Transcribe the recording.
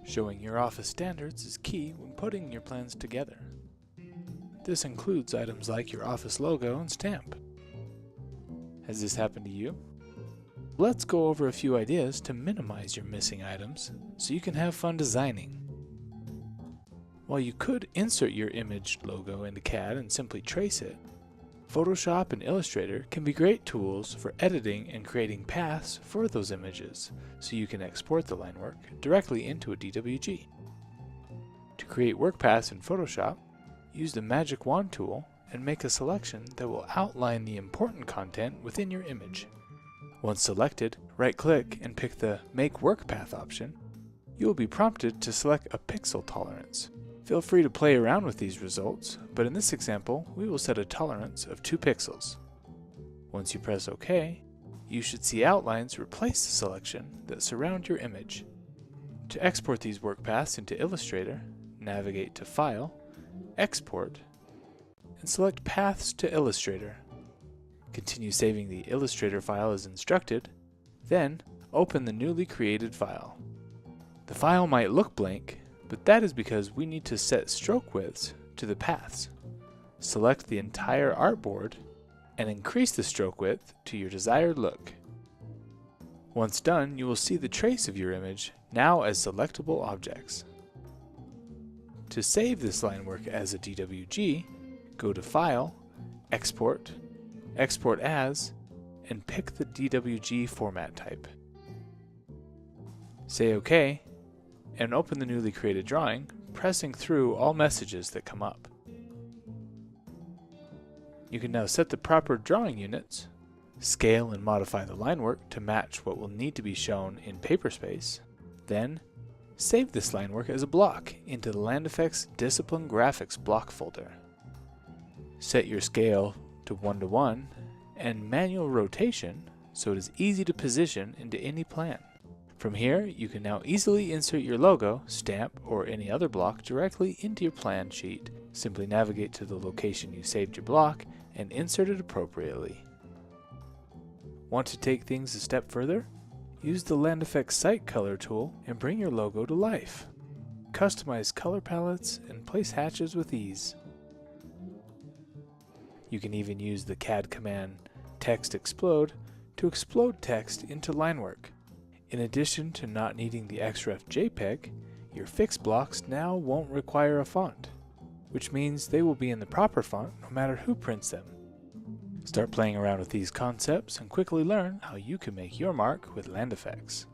Showing your office standards is key when putting your plans together. This includes items like your office logo and stamp. Has this happened to you? Let's go over a few ideas to minimize your missing items so you can have fun designing. While you could insert your image logo into CAD and simply trace it, Photoshop and Illustrator can be great tools for editing and creating paths for those images, so you can export the line work directly into a DWG. To create work paths in Photoshop, use the Magic Wand tool and make a selection that will outline the important content within your image. Once selected, right-click and pick the Make Work Path option. You will be prompted to select a pixel tolerance. Feel free to play around with these results, but in this example, we will set a tolerance of 2 pixels. Once you press OK, you should see outlines replace the selection that surround your image. To export these work paths into Illustrator, navigate to File, Export, and select Paths to Illustrator. Continue saving the Illustrator file as instructed, then open the newly created file. The file might look blank, but that is because we need to set stroke widths to the paths. Select the entire artboard and increase the stroke width to your desired look. Once done, you will see the trace of your image now as selectable objects. To save this line work as a DWG, go to File, Export, Export As, and pick the DWG format type. Say OK, and open the newly created drawing, pressing through all messages that come up. You can now set the proper drawing units, scale and modify the line work to match what will need to be shown in paper space, then save this line work as a block into the Land Effects Discipline Graphics block folder. Set your scale to 1:1 and manual rotation so it is easy to position into any plan. From here, you can now easily insert your logo, stamp, or any other block directly into your plan sheet. Simply navigate to the location you saved your block and insert it appropriately. Want to take things a step further? Use the Land Effects Site Color tool and bring your logo to life. Customize color palettes and place hatches with ease. You can even use the CAD command Text Explode to explode text into line work. In addition to not needing the Xref JPEG, your fixed blocks now won't require a font, which means they will be in the proper font no matter who prints them. Start playing around with these concepts and quickly learn how you can make your mark with Land Effects.